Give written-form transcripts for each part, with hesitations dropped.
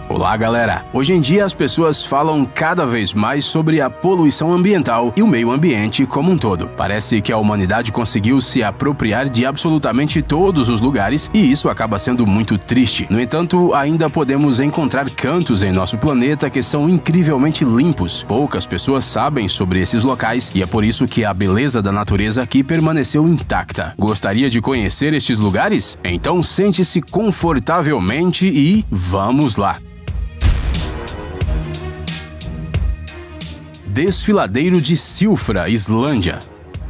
Olá, galera! Hoje em dia as pessoas falam cada vez mais sobre a poluição ambiental e o meio ambiente como um todo. Parece que a humanidade conseguiu se apropriar de absolutamente todos os lugares e isso acaba sendo muito triste. No entanto, ainda podemos encontrar cantos em nosso planeta que são incrivelmente limpos. Poucas pessoas sabem sobre esses locais e é por isso que a beleza da natureza aqui permaneceu intacta. Gostaria de conhecer estes lugares? Então sente-se confortavelmente e vamos lá! Desfiladeiro de Silfra, Islândia.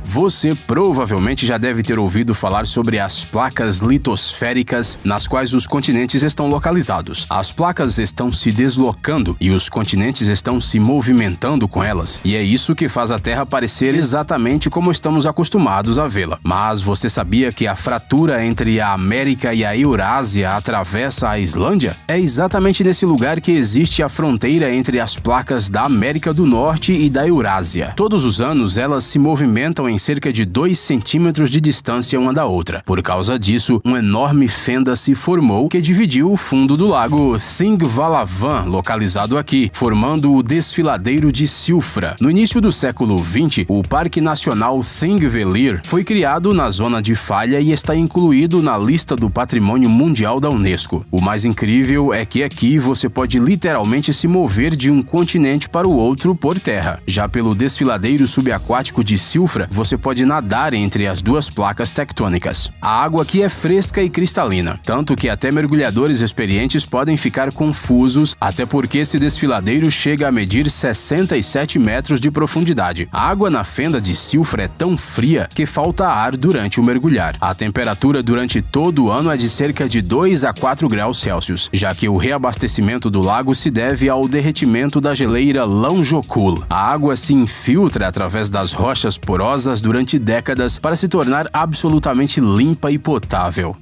Você provavelmente já deve ter ouvido falar sobre as placas litosféricas nas quais os continentes estão localizados. As placas estão se deslocando e os continentes estão se movimentando com elas, e é isso que faz a Terra parecer exatamente como estamos acostumados a vê-la. Mas você sabia que a fratura entre a América e a Eurásia atravessa a Islândia? É exatamente nesse lugar que existe a fronteira entre as placas da América do Norte e da Eurásia. Todos os anos elas se movimentam em cerca de 2 centímetros de distância uma da outra. Por causa disso, uma enorme fenda se formou que dividiu o fundo do lago Thingvallavatn, localizado aqui, formando o Desfiladeiro de Silfra. No início do século XX, o Parque Nacional Thingvellir foi criado na zona de falha e está incluído na lista do Patrimônio Mundial da Unesco. O mais incrível é que aqui você pode literalmente se mover de um continente para o outro por terra. Já pelo Desfiladeiro Subaquático de Silfra, você pode nadar entre as duas placas tectônicas. A água aqui é fresca e cristalina, tanto que até mergulhadores experientes podem ficar confusos, até porque esse desfiladeiro chega a medir 67 metros de profundidade. A água na fenda de Silfra é tão fria que falta ar durante o mergulhar. A temperatura durante todo o ano é de cerca de 2 a 4 graus Celsius, já que o reabastecimento do lago se deve ao derretimento da geleira Lóngjokul. A água se infiltra através das rochas porosas durante décadas para se tornar absolutamente limpa e potável.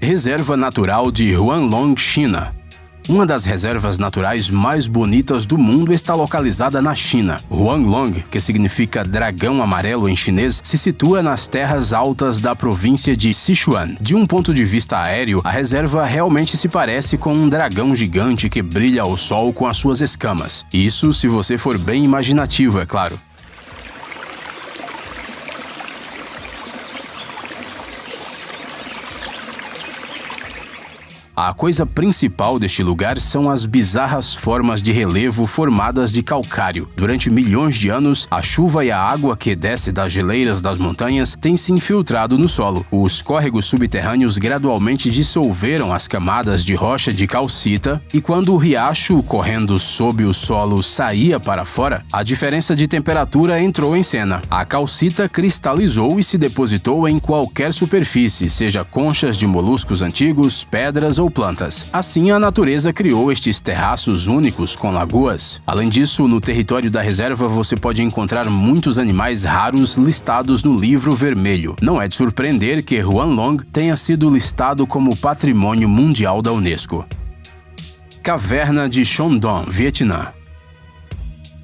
Reserva Natural de Huanglong, China. Uma das reservas naturais mais bonitas do mundo está localizada na China. Huanglong, que significa dragão amarelo em chinês, se situa nas terras altas da província de Sichuan. De um ponto de vista aéreo, a reserva realmente se parece com um dragão gigante que brilha ao sol com as suas escamas. Isso se você for bem imaginativo, é claro. A coisa principal deste lugar são as bizarras formas de relevo formadas de calcário. Durante milhões de anos, a chuva e a água que desce das geleiras das montanhas têm se infiltrado no solo. Os córregos subterrâneos gradualmente dissolveram as camadas de rocha de calcita e quando o riacho correndo sob o solo saía para fora, a diferença de temperatura entrou em cena. A calcita cristalizou e se depositou em qualquer superfície, seja conchas de moluscos antigos, pedras ou plantas. Assim, a natureza criou estes terraços únicos com lagoas. Além disso, no território da reserva você pode encontrar muitos animais raros listados no Livro Vermelho. Não é de surpreender que Huanglong tenha sido listado como Patrimônio Mundial da Unesco. Caverna de Shandong, Vietnã.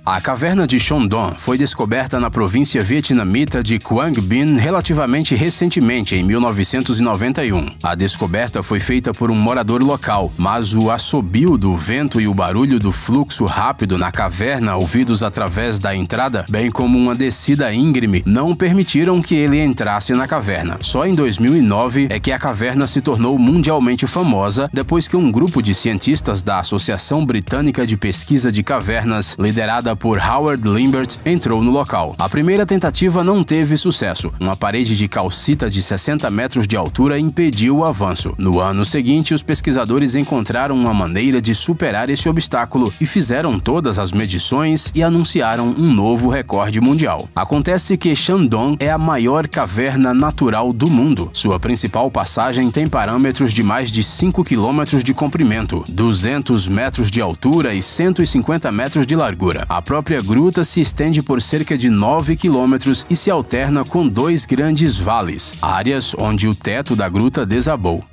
A caverna de Shandong foi descoberta na província vietnamita de Quang Binh relativamente recentemente, em 1991. A descoberta foi feita por um morador local, mas o assobio do vento e o barulho do fluxo rápido na caverna ouvidos através da entrada, bem como uma descida íngreme, não permitiram que ele entrasse na caverna. Só em 2009 é que a caverna se tornou mundialmente famosa depois que um grupo de cientistas da Associação Britânica de Pesquisa de Cavernas, liderada por Howard Limbert, entrou no local. A primeira tentativa não teve sucesso. Uma parede de calcita de 60 metros de altura impediu o avanço. No ano seguinte, os pesquisadores encontraram uma maneira de superar esse obstáculo e fizeram todas as medições e anunciaram um novo recorde mundial. Acontece que Shandong é a maior caverna natural do mundo. Sua principal passagem tem parâmetros de mais de 5 quilômetros de comprimento, 200 metros de altura e 150 metros de largura. A própria gruta se estende por cerca de 9 quilômetros e se alterna com 2 grandes vales, áreas onde o teto da gruta desabou.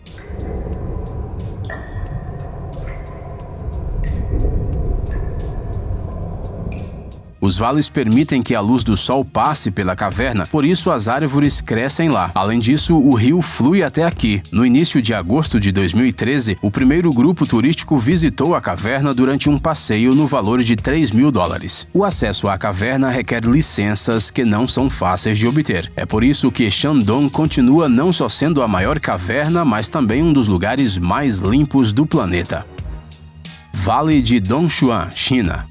Os vales permitem que a luz do sol passe pela caverna, por isso as árvores crescem lá. Além disso, o rio flui até aqui. No início de agosto de 2013, o primeiro grupo turístico visitou a caverna durante um passeio no valor de $3.000. O acesso à caverna requer licenças que não são fáceis de obter. É por isso que Shandong continua não só sendo a maior caverna, mas também um dos lugares mais limpos do planeta. Vale de Dongshuan, China.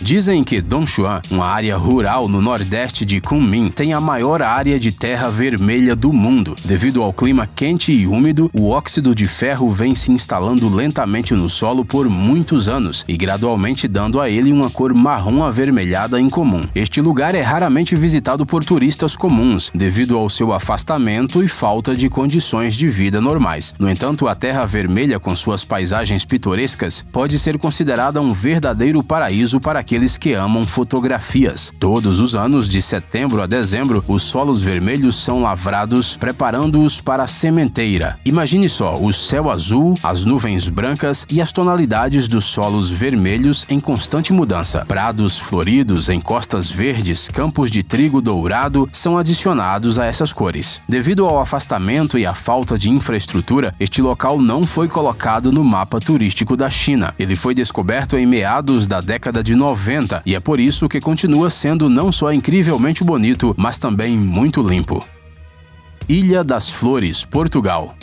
Dizem que Dongshuan, uma área rural no nordeste de Kunming, tem a maior área de terra vermelha do mundo. Devido ao clima quente e úmido, o óxido de ferro vem se instalando lentamente no solo por muitos anos e gradualmente dando a ele uma cor marrom avermelhada incomum. Este lugar é raramente visitado por turistas comuns, devido ao seu afastamento e falta de condições de vida normais. No entanto, a terra vermelha, com suas paisagens pitorescas, pode ser considerada um verdadeiro paraíso para aqueles que amam fotografias. Todos os anos, de setembro a dezembro, os solos vermelhos são lavrados, preparando-os para a sementeira. Imagine só o céu azul, as nuvens brancas e as tonalidades dos solos vermelhos em constante mudança. Prados floridos, encostas verdes, campos de trigo dourado são adicionados a essas cores. Devido ao afastamento e à falta de infraestrutura, este local não foi colocado no mapa turístico da China. Ele foi descoberto em meados da década de 90 e é por isso que continua sendo não só incrivelmente bonito, mas também muito limpo. Ilha das Flores, Portugal.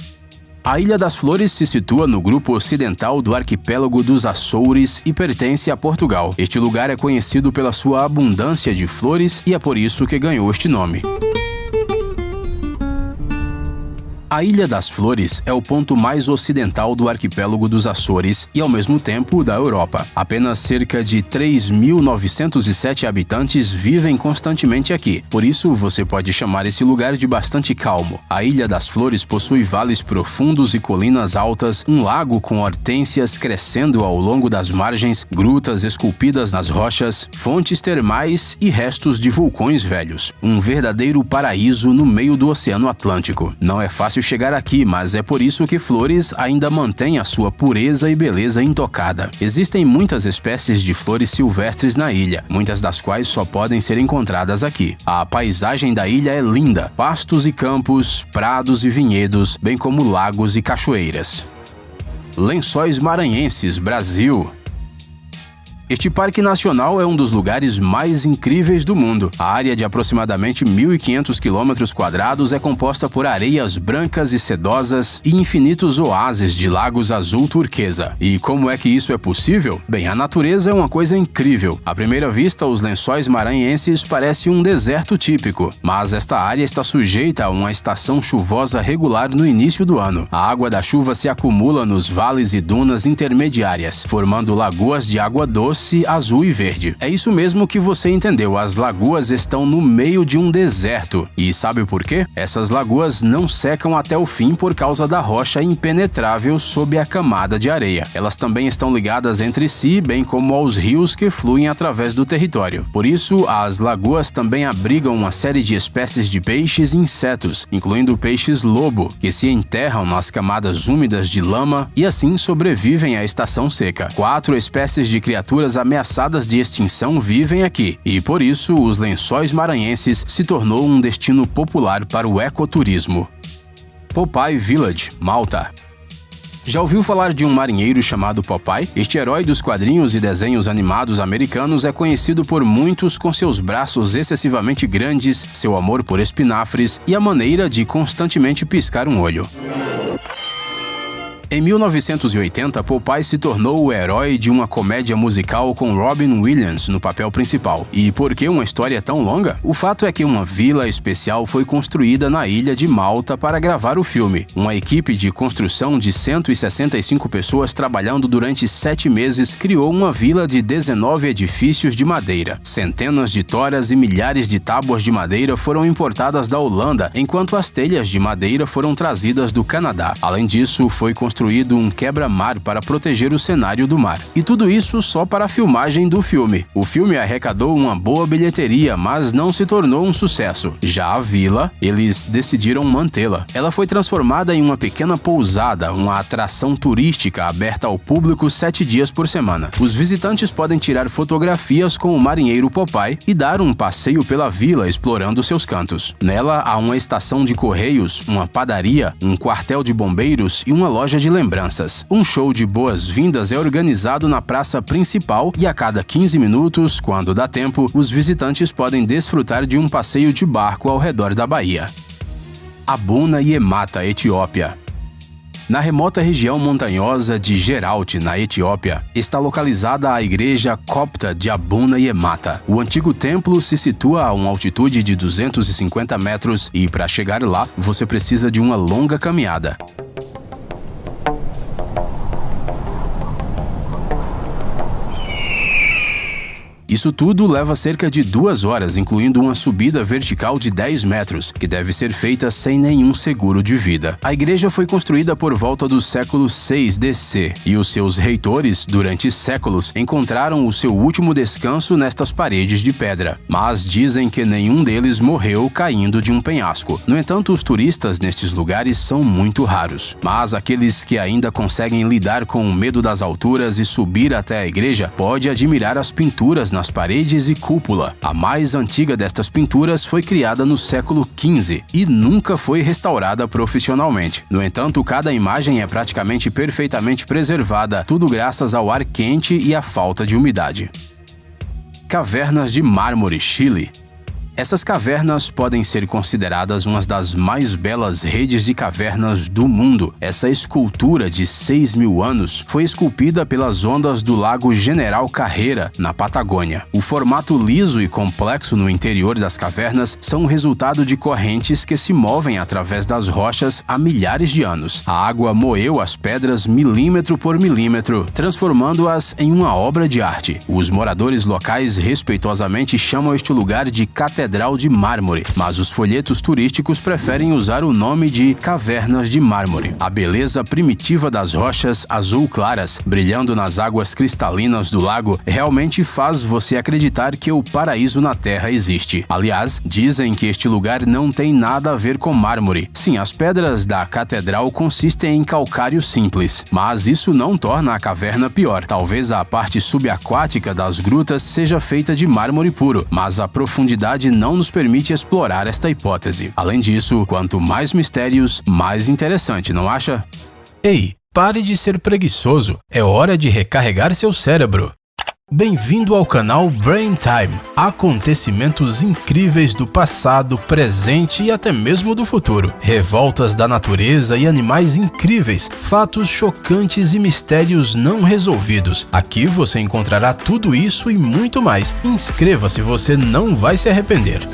A Ilha das Flores se situa no grupo ocidental do arquipélago dos Açores e pertence a Portugal. Este lugar é conhecido pela sua abundância de flores e é por isso que ganhou este nome. A Ilha das Flores é o ponto mais ocidental do arquipélago dos Açores e, ao mesmo tempo, da Europa. Apenas cerca de 3.907 habitantes vivem constantemente aqui, por isso você pode chamar esse lugar de bastante calmo. A Ilha das Flores possui vales profundos e colinas altas, um lago com hortênsias crescendo ao longo das margens, grutas esculpidas nas rochas, fontes termais e restos de vulcões velhos. Um verdadeiro paraíso no meio do Oceano Atlântico. Não é fácil chegar aqui, mas é por isso que Flores ainda mantém a sua pureza e beleza intocada. Existem muitas espécies de flores silvestres na ilha, muitas das quais só podem ser encontradas aqui. A paisagem da ilha é linda, pastos e campos, prados e vinhedos, bem como lagos e cachoeiras. Lençóis Maranhenses, Brasil. Este parque nacional é um dos lugares mais incríveis do mundo. A área de aproximadamente 1.500 km² é composta por areias brancas e sedosas e infinitos oásis de lagos azul turquesa. E como é que isso é possível? Bem, a natureza é uma coisa incrível. À primeira vista, os Lençóis Maranhenses parecem um deserto típico, mas esta área está sujeita a uma estação chuvosa regular no início do ano. A água da chuva se acumula nos vales e dunas intermediárias, formando lagoas de água doce, azul e verde. É isso mesmo que você entendeu, as lagoas estão no meio de um deserto. E sabe por quê? Essas lagoas não secam até o fim por causa da rocha impenetrável sob a camada de areia. Elas também estão ligadas entre si, bem como aos rios que fluem através do território. Por isso, as lagoas também abrigam uma série de espécies de peixes e insetos, incluindo peixes-lobo, que se enterram nas camadas úmidas de lama e assim sobrevivem à estação seca. 4 espécies de criaturas ameaçadas de extinção vivem aqui, e por isso os Lençóis Maranhenses se tornou um destino popular para o ecoturismo. Popeye Village, Malta. Já ouviu falar de um marinheiro chamado Popeye? Este herói dos quadrinhos e desenhos animados americanos é conhecido por muitos com seus braços excessivamente grandes, seu amor por espinafres e a maneira de constantemente piscar um olho. Em 1980, Popeye se tornou o herói de uma comédia musical com Robin Williams no papel principal. E por que uma história tão longa? O fato é que uma vila especial foi construída na ilha de Malta para gravar o filme. Uma equipe de construção de 165 pessoas trabalhando durante 7 meses criou uma vila de 19 edifícios de madeira. Centenas de toras e milhares de tábuas de madeira foram importadas da Holanda, enquanto as telhas de madeira foram trazidas do Canadá. Além disso, foi construída construído um quebra-mar para proteger o cenário do mar. E tudo isso só para a filmagem do filme. O filme arrecadou uma boa bilheteria, mas não se tornou um sucesso. Já a vila, eles decidiram mantê-la. Ela foi transformada em uma pequena pousada, uma atração turística aberta ao público 7 dias por semana. Os visitantes podem tirar fotografias com o marinheiro Popeye e dar um passeio pela vila explorando seus cantos. Nela há uma estação de correios, uma padaria, um quartel de bombeiros e uma loja de lembranças. Um show de boas-vindas é organizado na praça principal e a cada 15 minutos, quando dá tempo, os visitantes podem desfrutar de um passeio de barco ao redor da baía. Abuna Yemata, Etiópia. Na remota região montanhosa de Geralt, na Etiópia, está localizada a igreja copta de Abuna Yemata. O antigo templo se situa a uma altitude de 250 metros e, para chegar lá, você precisa de uma longa caminhada. Isso tudo leva cerca de 2 horas, incluindo uma subida vertical de 10 metros, que deve ser feita sem nenhum seguro de vida. A igreja foi construída por volta do século 6 DC, e os seus reitores, durante séculos, encontraram o seu último descanso nestas paredes de pedra. Mas dizem que nenhum deles morreu caindo de um penhasco. No entanto, os turistas nestes lugares são muito raros. Mas aqueles que ainda conseguem lidar com o medo das alturas e subir até a igreja, pode admirar as pinturas nas paredes e cúpula. A mais antiga destas pinturas foi criada no século XV e nunca foi restaurada profissionalmente. No entanto, cada imagem é praticamente perfeitamente preservada, tudo graças ao ar quente e à falta de umidade. Cavernas de Mármore, Chile. Essas cavernas podem ser consideradas uma das mais belas redes de cavernas do mundo. Essa escultura de 6.000 anos foi esculpida pelas ondas do Lago General Carreira, na Patagônia. O formato liso e complexo no interior das cavernas são o resultado de correntes que se movem através das rochas há milhares de anos. A água moeu as pedras milímetro por milímetro, transformando-as em uma obra de arte. Os moradores locais respeitosamente chamam este lugar de Catedral de Mármore, mas os folhetos turísticos preferem usar o nome de Cavernas de Mármore. A beleza primitiva das rochas azul claras, brilhando nas águas cristalinas do lago, realmente faz você acreditar que o paraíso na Terra existe. Aliás, dizem que este lugar não tem nada a ver com mármore. Sim, as pedras da catedral consistem em calcário simples, mas isso não torna a caverna pior. Talvez a parte subaquática das grutas seja feita de mármore puro, mas a profundidade não nos permite explorar esta hipótese. Além disso, quanto mais mistérios, mais interessante, não acha? Ei, pare de ser preguiçoso. É hora de recarregar seu cérebro. Bem-vindo ao canal Brain Time. Acontecimentos incríveis do passado, presente e até mesmo do futuro. Revoltas da natureza e animais incríveis, fatos chocantes e mistérios não resolvidos. Aqui você encontrará tudo isso e muito mais. Inscreva-se, você não vai se arrepender.